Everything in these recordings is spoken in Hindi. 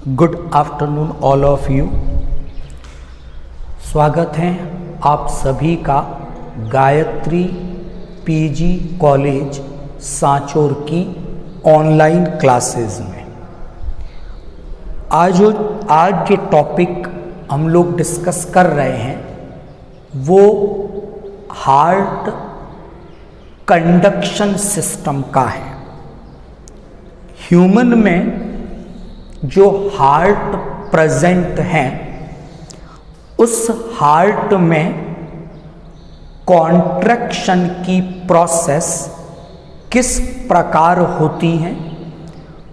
Good afternoon all of you. स्वागत है आप सभी का गायत्री पीजी कॉलेज सांचौर की ऑनलाइन क्लासेस में। आज जो टॉपिक हम लोग डिस्कस कर रहे हैं वो हार्ट कंडक्शन सिस्टम का है। ह्यूमन में जो हार्ट प्रेजेंट है उस हार्ट में कॉन्ट्रैक्शन की प्रोसेस किस प्रकार होती है,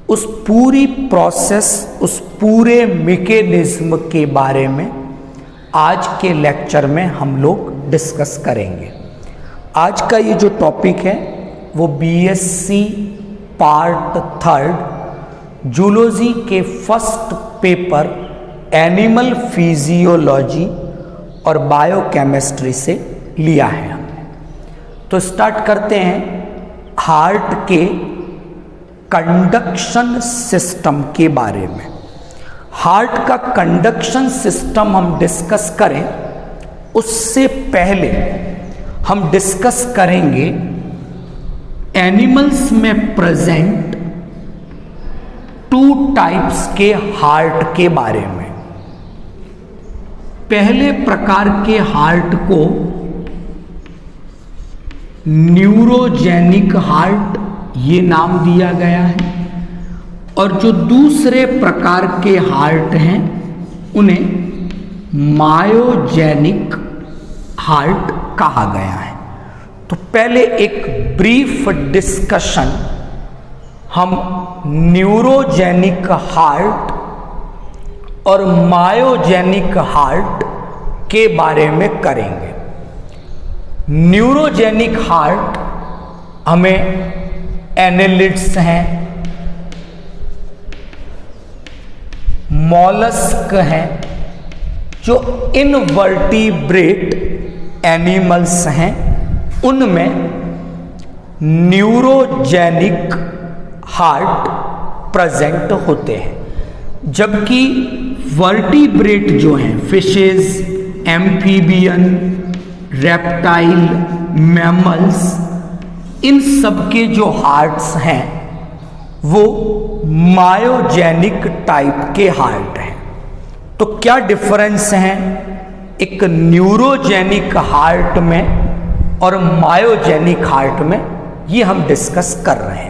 उस पूरी प्रोसेस, उस पूरे मैकेनिज्म के बारे में आज के लेक्चर में हम लोग डिस्कस करेंगे। आज का ये जो टॉपिक है वो बीएससी पार्ट 3 जूलॉजी के फर्स्ट पेपर एनिमल फिजियोलॉजी और बायोकेमिस्ट्री से लिया है हमने। तो स्टार्ट करते हैं हार्ट के कंडक्शन सिस्टम के बारे में। हार्ट का कंडक्शन सिस्टम हम डिस्कस करें उससे पहले हम डिस्कस करेंगे एनिमल्स में प्रेजेंट 2 टाइप्स के हार्ट के बारे में। पहले प्रकार के हार्ट को न्यूरोजेनिक हार्ट ये नाम दिया गया है और जो दूसरे प्रकार के हार्ट हैं उन्हें मायोजेनिक हार्ट कहा गया है। तो पहले एक ब्रीफ डिस्कशन हम न्यूरोजेनिक हार्ट और मायोजेनिक हार्ट के बारे में करेंगे। न्यूरोजेनिक हार्ट हमें एनेलिड्स हैं, मॉलस्क हैं, जो इनवर्टिब्रेट एनिमल्स हैं उनमें न्यूरोजेनिक हार्ट प्रेजेंट होते हैं, जबकि वर्टिब्रेट जो हैं फिशेस, एम्फीबियन, रेप्टाइल, मैमल्स, इन सब के जो हार्ट्स हैं वो मायोजेनिक टाइप के हार्ट हैं। तो क्या डिफरेंस है एक न्यूरोजेनिक हार्ट में और मायोजेनिक हार्ट में, ये हम डिस्कस कर रहे हैं।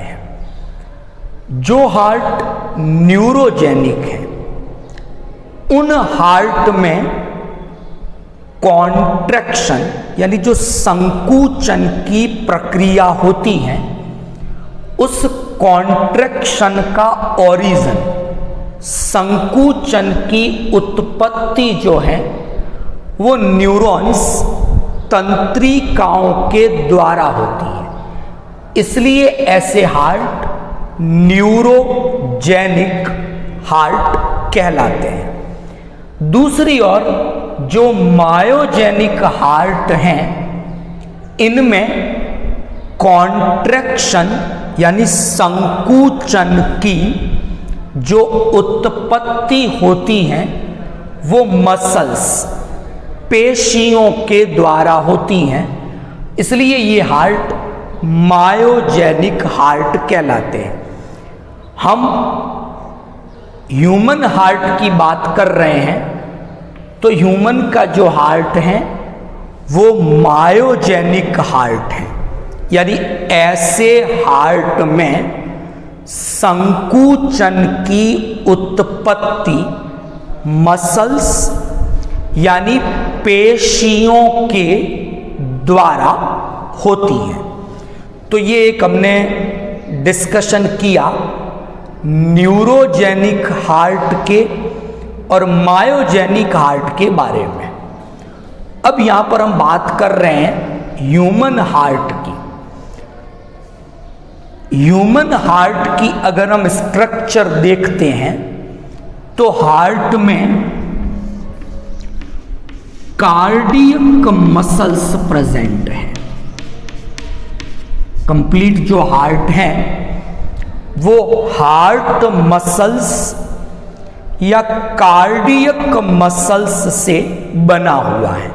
जो हार्ट न्यूरोजेनिक है उन हार्ट में कॉन्ट्रैक्शन यानी जो संकुचन की प्रक्रिया होती है, उस कॉन्ट्रैक्शन का ओरिजिन, संकुचन की उत्पत्ति जो है वो न्यूरॉन्स, तंत्रिकाओं के द्वारा होती है। इसलिए ऐसे हार्ट न्यूरोजेनिक हार्ट कहलाते हैं। दूसरी ओर जो मायोजेनिक हार्ट हैं इनमें कॉन्ट्रैक्शन यानी संकुचन की जो उत्पत्ति होती है वो मसल्स, पेशियों के द्वारा होती हैं। इसलिए ये हार्ट मायोजेनिक हार्ट कहलाते हैं। हम ह्यूमन हार्ट की बात कर रहे हैं तो ह्यूमन का जो हार्ट है वो मायोजेनिक हार्ट है, यानी ऐसे हार्ट में संकुचन की उत्पत्ति मसल्स यानी पेशियों के द्वारा होती है। तो ये एक हमने डिस्कशन किया न्यूरोजेनिक हार्ट के और मायोजेनिक हार्ट के बारे में। अब यहां पर हम बात कर रहे हैं ह्यूमन हार्ट की। ह्यूमन हार्ट की अगर हम स्ट्रक्चर देखते हैं तो हार्ट में कार्डियक मसल्स प्रेजेंट हैं। कंप्लीट जो हार्ट है वो हार्ट मसल्स या कार्डियक मसल्स से बना हुआ है।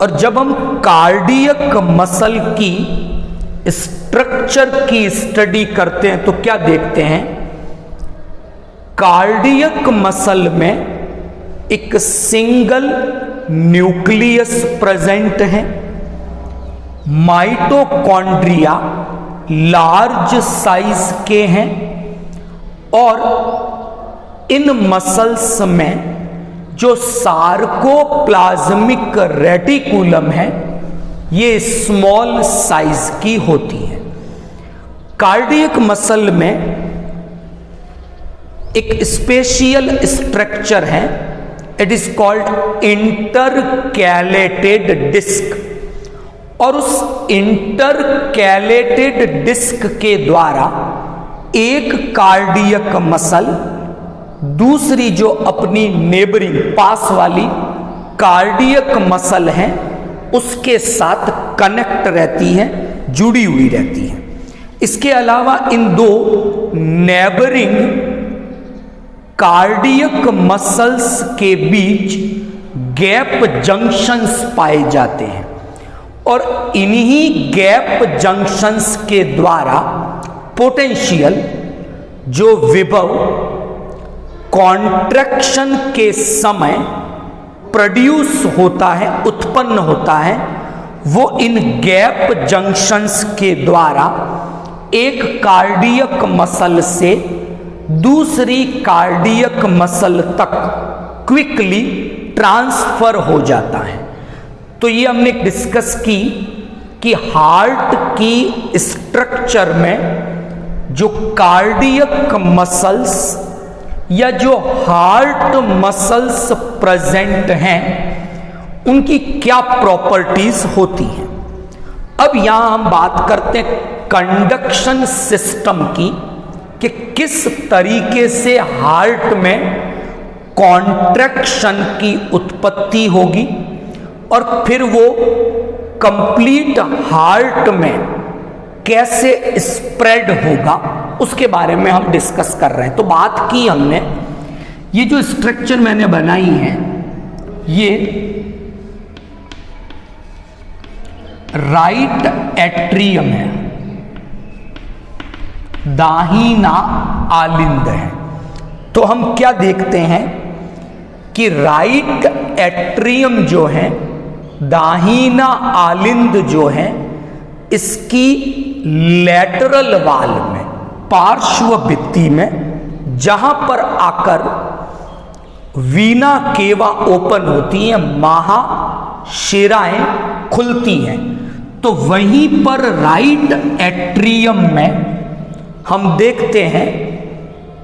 और जब हम कार्डियक मसल की स्ट्रक्चर की स्टडी करते हैं तो क्या देखते हैं, कार्डियक मसल में एक सिंगल न्यूक्लियस प्रेजेंट है, माइटोकॉन्ड्रिया लार्ज साइज के हैं, और इन मसल्स में जो सार्कोप्लाज्मिक रेटिकुलम है ये स्मॉल साइज की होती है। कार्डियक मसल में एक स्पेशियल स्ट्रक्चर है, it is called intercalated disc, और उस इंटरकैलेटेड डिस्क के द्वारा एक कार्डियक मसल दूसरी जो अपनी नेबरिंग पास वाली कार्डियक मसल है उसके साथ कनेक्ट रहती है, जुड़ी हुई रहती है। इसके अलावा इन दो नेबरिंग कार्डियक मसल्स के बीच गैप जंक्शंस पाए जाते हैं, और इन्हीं गैप जंक्शंस के द्वारा पोटेंशियल जो विभव कॉन्ट्रैक्शन के समय प्रोड्यूस होता है, उत्पन्न होता है, वो इन गैप जंक्शंस के द्वारा एक कार्डियक मसल से दूसरी कार्डियक मसल तक क्विकली ट्रांसफर हो जाता है। तो ये हमने डिस्कस की कि हार्ट की स्ट्रक्चर में जो कार्डियक मसल्स या जो हार्ट मसल्स प्रेजेंट हैं उनकी क्या प्रॉपर्टीज होती हैं। अब यहां हम बात करते हैं कंडक्शन सिस्टम की, कि किस तरीके से हार्ट में कॉन्ट्रैक्शन की उत्पत्ति होगी और फिर वो कंप्लीट हार्ट में कैसे स्प्रेड होगा, उसके बारे में हम डिस्कस कर रहे हैं। तो बात की हमने, ये जो स्ट्रक्चर मैंने बनाई है ये राइट एट्रियम है, दाहिना आलिंद है। तो हम क्या देखते हैं कि राइट एट्रियम जो है, दाहिना आलिंद जो है, इसकी लैटरल वाल में, पार्श्व भित्ति में जहां पर आकर वीना केवा ओपन होती है, महाशिराएं खुलती हैं, तो वहीं पर राइट एट्रियम में हम देखते हैं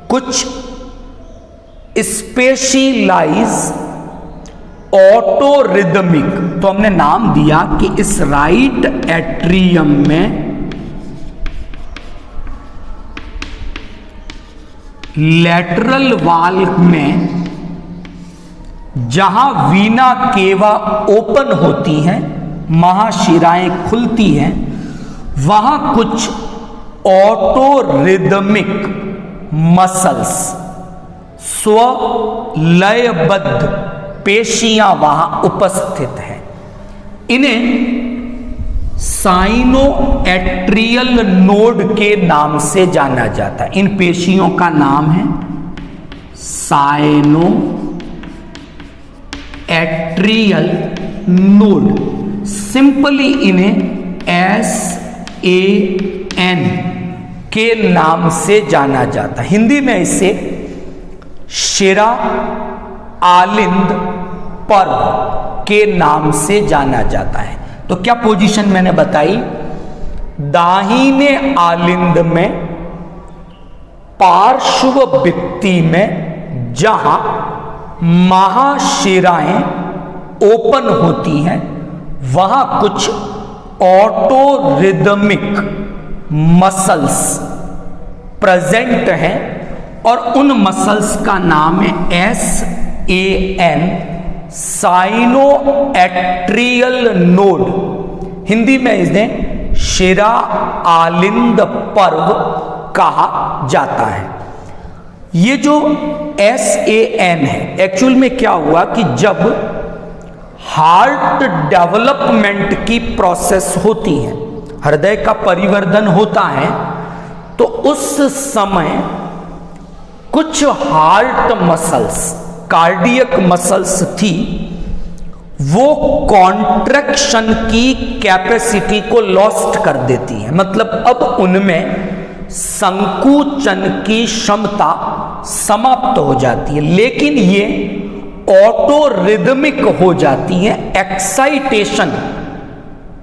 कुछ स्पेशलाइज ऑटोरिदमिक, तो हमने नाम दिया कि इस राइट एट्रियम में लैटरल वाल में जहां वीना केवा ओपन होती हैं, महाशिराएं खुलती हैं, वहां कुछ ऑटोरिदमिक मसल्स, स्वलयबद्ध पेशियां वहां उपस्थित हैं। इन्हें साइनोएट्रियल नोड के नाम से जाना जाता है। इन पेशियों का नाम है साइनोएट्रियल नोड। सिंपली इन्हें SAN के नाम से जाना जाता है। हिंदी में इसे शिरा आलिंद पर्व के नाम से जाना जाता है। तो क्या पोजीशन मैंने बताई, दाहिने आलिंद में पार्श्व भित्ति में जहां महाशिराएं ओपन होती हैं, वहां कुछ ऑटोरिदमिक मसल्स प्रेजेंट हैं, और उन मसल्स का नाम है SAN, साइनोएट्रियल नोड। हिंदी में इन्हें शिरा आलिंद पर्व कहा जाता है। ये जो SAN है, एक्चुअल में क्या हुआ कि जब हार्ट डेवलपमेंट की प्रोसेस होती है, हृदय का परिवर्धन होता है, तो उस समय कुछ हार्ट मसल्स, कार्डियक मसल्स थी, वो कॉन्ट्रैक्शन की कैपेसिटी को लॉस्ट कर देती है। मतलब अब उनमें संकुचन की क्षमता समाप्त हो जाती है, लेकिन ये ऑटो रिदमिक हो जाती है। एक्साइटेशन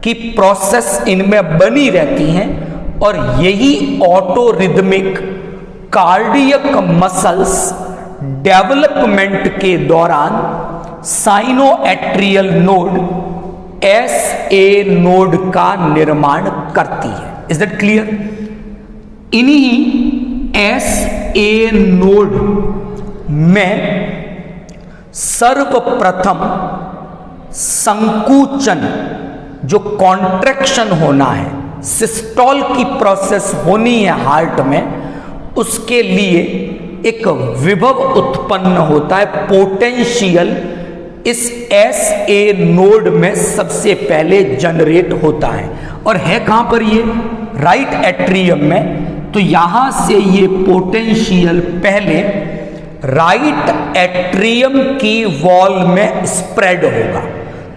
की प्रोसेस इनमें बनी रहती है और यही auto rhythmic cardiac muscles development के दौरान साइनोएट्रियल नोड SA नोड का निर्माण करती है। Is that clear? इन्हीं SA नोड में सर्वप्रथम संकुचन, जो कॉन्ट्रैक्शन होना है, सिस्टोल की प्रोसेस होनी है हार्ट में, उसके लिए एक विभव उत्पन्न होता है, पोटेंशियल इस SA नोड में सबसे पहले जनरेट होता है। और है कहां पर ये? राइट एट्रियम में। तो यहां से ये पोटेंशियल पहले राइट एट्रियम की वॉल में स्प्रेड होगा।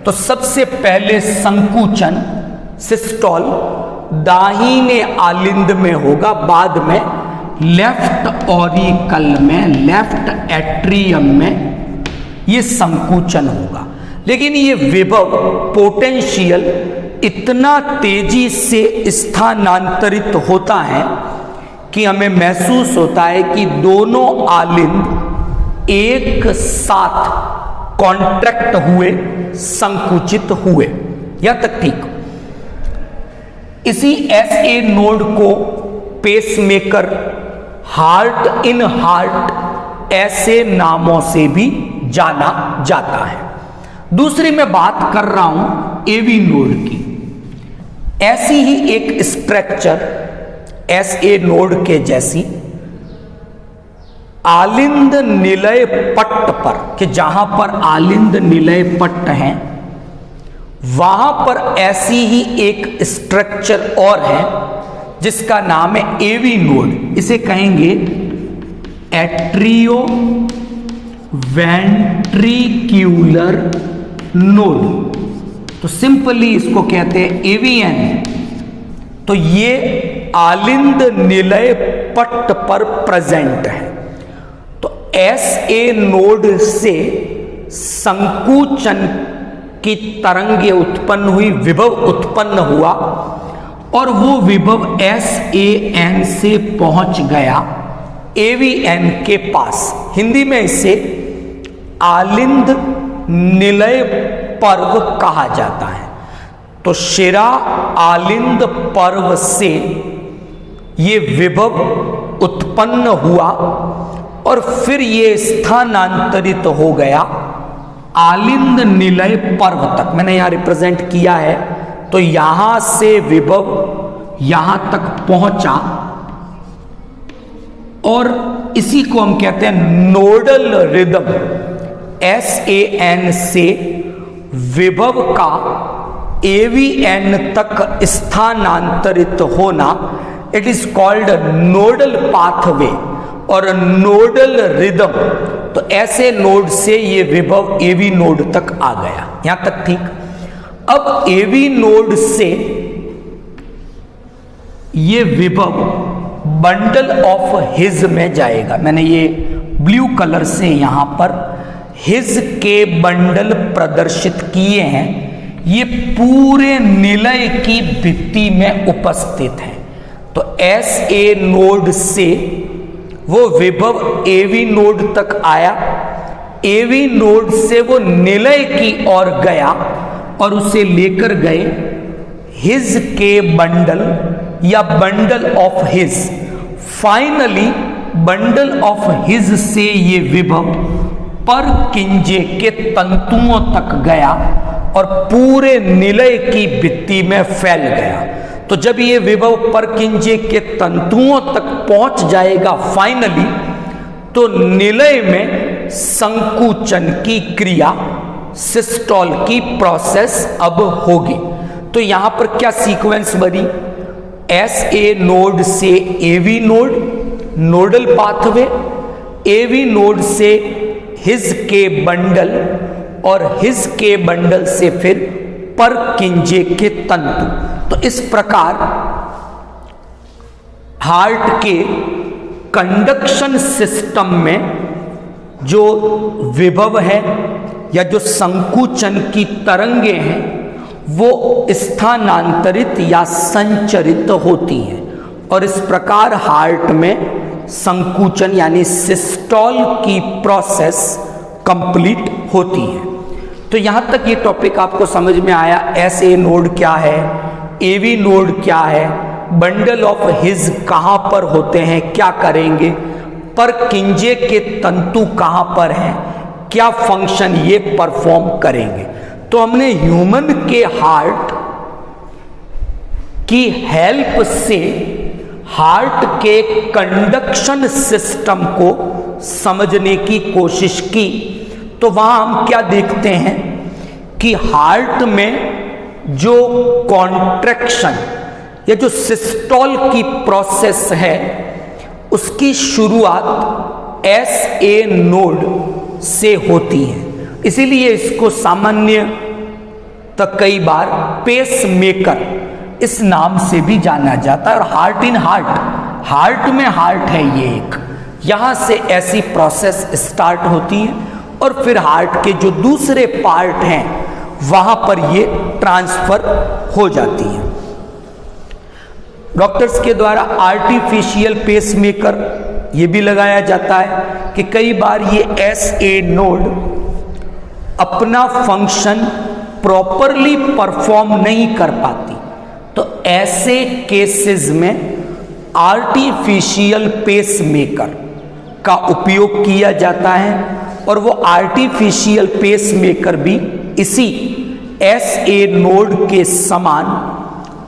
तो सबसे पहले संकुचन, सिस्टोल दाहिने आलिंद में होगा, बाद में लेफ्ट ऑरिकल में, लेफ्ट एट्रियम में ये संकुचन होगा। लेकिन ये विभव, पोटेंशियल इतना तेजी से स्थानांतरित होता है कि हमें महसूस होता है कि दोनों आलिंद एक साथ कॉन्ट्रैक्ट हुए, संकुचित हुए। यहां तक ठीक। इसी SA नोड को पेसमेकर, हार्ट इन हार्ट ऐसे नामों से भी जाना जाता है। दूसरी मैं बात कर रहा हूं AV नोड की। ऐसी ही एक स्ट्रक्चर SA नोड के जैसी आलिंद निलय पट्ट पर, कि जहां पर आलिंद निलय पट्ट हैं वहां पर ऐसी ही एक स्ट्रक्चर और है जिसका नाम है AV नोड। इसे कहेंगे एट्रियो वेंट्रिक्यूलर नोड। तो सिंपली इसको कहते हैं AVN। तो ये आलिंद निलय पट्ट पर प्रेजेंट है। तो SA नोड से संकुचन की तरंगे उत्पन्न हुई, विभव उत्पन्न हुआ और वो विभव SAN से पहुंच गया AVN के पास। हिंदी में इसे आलिंद निलय पर्व कहा जाता है। तो शिरा आलिंद पर्व से ये विभव उत्पन्न हुआ और फिर ये स्थानांतरित हो गया आलिंद निलय पर्व तक। मैंने यहां रिप्रेजेंट किया है। तो यहां से विभव यहां तक पहुंचा और इसी को हम कहते हैं नोडल रिदम। SAN से विभव का AVN तक स्थानांतरित होना, it is called nodal pathway और नोडल रिदम। तो ऐसे नोड से ये विभव AV नोड तक आ गया। यहां तक ठीक। अब AV नोड से ये विभव बंडल ऑफ हिज में जाएगा। मैंने ये ब्लू कलर से यहां पर हिज के बंडल प्रदर्शित किए हैं। ये पूरे निलय की भित्ति में उपस्थित है। तो SA नोड से वो विभव AV नोड तक आया, AV नोड से वो निलय की ओर गया और उसे लेकर गए हिज के बंडल या bundle of his. Finally bundle of his से ये विभव परकिंजे के तंतुओं तक गया और पूरे निलय की भित्ति में फैल गया। तो जब ये विभव परकिंजे के तंतुओं तक पहुंच जाएगा फाइनली, तो निलय में संकुचन की क्रिया, सिस्टोल की प्रोसेस अब होगी। तो यहां पर क्या सीक्वेंस बनी, SA नोड से AV node, nodal pathway, AV node से हिज के बंडल और हिज के बंडल से फिर परकिंजे के तंतु। तो इस प्रकार हार्ट के कंडक्शन सिस्टम में जो विभव है या जो संकुचन की तरंगे हैं वो स्थानांतरित या संचरित होती हैं और इस प्रकार हार्ट में संकुचन यानी सिस्टोल की प्रोसेस कंप्लीट होती है। तो यहां तक ये टॉपिक आपको समझ में आया। SA नोड क्या है, AV नोड क्या है, बंडल ऑफ हिज कहां पर होते हैं, क्या करेंगे, परकिंजे के तंतु कहां पर हैं, क्या फंक्शन ये परफॉर्म करेंगे। तो हमने ह्यूमन के हार्ट की हेल्प से हार्ट के कंडक्शन सिस्टम को समझने की कोशिश की। तो वहां हम क्या देखते हैं कि हार्ट में जो कॉन्ट्रैक्शन या जो सिस्टोल की प्रोसेस है उसकी शुरुआत SA नोड से होती है। इसीलिए इसको सामान्य तक कई बार पेस मेकर इस नाम से भी जाना जाता है। और हार्ट इन हार्ट, हार्ट में हार्ट है ये एक, यहां से ऐसी प्रोसेस स्टार्ट होती है और फिर हार्ट के जो दूसरे पार्ट हैं वहां पर ये ट्रांसफर हो जाती है। डॉक्टर्स के द्वारा आर्टिफिशियल पेसमेकर ये भी लगाया जाता है कि कई बार ये SA नोड अपना फंक्शन प्रॉपरली परफॉर्म नहीं कर पाती, तो ऐसे केसेस में आर्टिफिशियल पेसमेकर का उपयोग किया जाता है और वो आर्टिफिशियल पेसमेकर भी इसी SA नोड के समान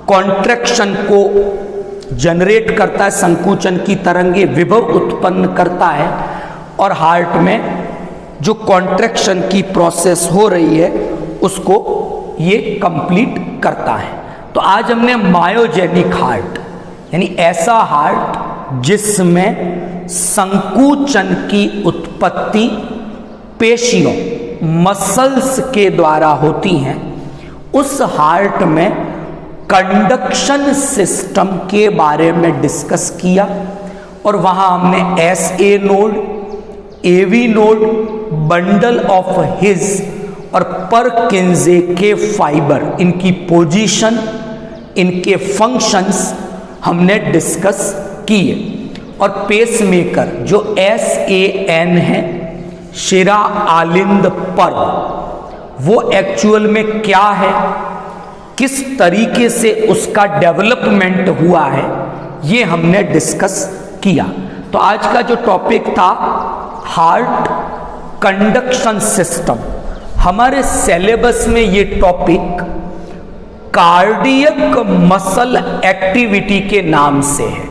कॉन्ट्रैक्शन को जनरेट करता है, संकुचन की तरंगे विभव उत्पन्न करता है और हार्ट में जो कॉन्ट्रैक्शन की प्रोसेस हो रही है उसको ये कंप्लीट करता है। तो आज हमने मायोजेनिक हार्ट यानी ऐसा हार्ट जिसमें संकुचन की उत्पत्ति पेशियों मसल्स के द्वारा होती हैं, उस हार्ट में कंडक्शन सिस्टम के बारे में डिस्कस किया और वहां हमने SA node, AV node, bundle of his और परकिंजे के फाइबर, इनकी पोजीशन, इनके फंक्शंस हमने डिस्कस किए। और पेसमेकर जो SAN है, शिरा आलिंद पर्व, वो एक्चुअल में क्या है, किस तरीके से उसका डेवलपमेंट हुआ है, ये हमने डिस्कस किया। तो आज का जो टॉपिक था हार्ट कंडक्शन सिस्टम, हमारे सिलेबस में ये टॉपिक कार्डियक मसल एक्टिविटी के नाम से है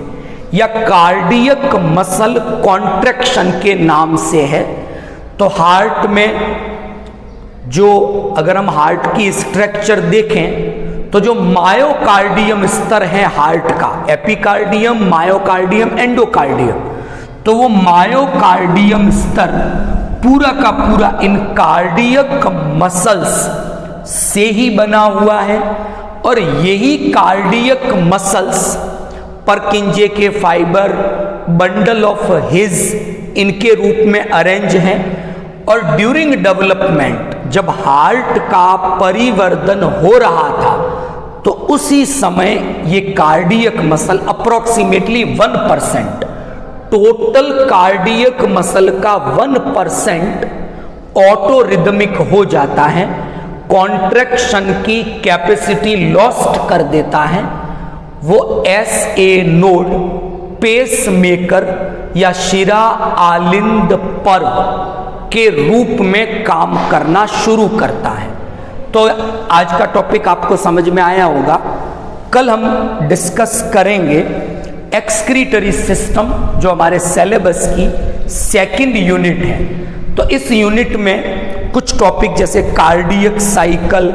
या कार्डियक मसल कॉन्ट्रैक्शन के नाम से है। तो हार्ट में जो अगर हम हार्ट की स्ट्रक्चर देखें तो जो मायोकार्डियम स्तर है हार्ट का, एपिकार्डियम, मायोकार्डियम, एंडोकार्डियम, तो वो मायोकार्डियम स्तर पूरा का पूरा इन कार्डियक मसल्स से ही बना हुआ है और यही कार्डियक मसल्स परकिंजे के फाइबर, बंडल ऑफ हिज, इनके रूप में अरेंज हैं। और ड्यूरिंग डेवलपमेंट जब हार्ट का परिवर्धन हो रहा था तो उसी समय ये cardiac muscle approximately 1%, total cardiac muscle का 1% ऑटो रिदमिक हो जाता है, कॉन्ट्रैक्शन की कैपेसिटी लॉस्ट कर देता है। वो SA नोड पेस मेकर या शिरा आलिंद पर्व के रूप में काम करना शुरू करता है। तो आज का टॉपिक आपको समझ में आया होगा। कल हम डिस्कस करेंगे एक्सक्रीटरी सिस्टम, जो हमारे सिलेबस की सेकंड यूनिट है। तो इस यूनिट में कुछ टॉपिक जैसे cardiac cycle,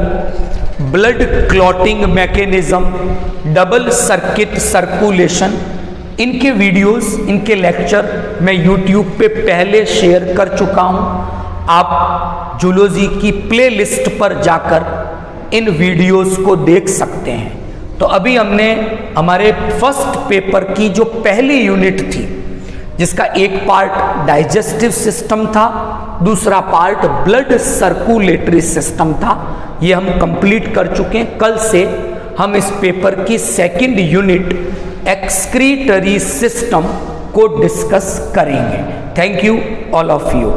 blood clotting mechanism, double circuit circulation, इनके वीडियोस, इनके लेक्चर मैं YouTube पे पहले शेयर कर चुका हूं। आप जूलॉजी की प्लेलिस्ट पर जाकर इन वीडियोस को देख सकते हैं। तो अभी हमने हमारे फर्स्ट पेपर की जो पहली यूनिट थी, जिसका एक पार्ट डाइजेस्टिव सिस्टम था, दूसरा पार्ट ब्लड सर्कुलेटरी सिस्टम था, ये हम कंप्लीट कर चुके हैं। कल से हम इस पेपर की सेकंड यूनिट एक्सक्रीटरी सिस्टम को डिस्कस करेंगे। Thank you all of you.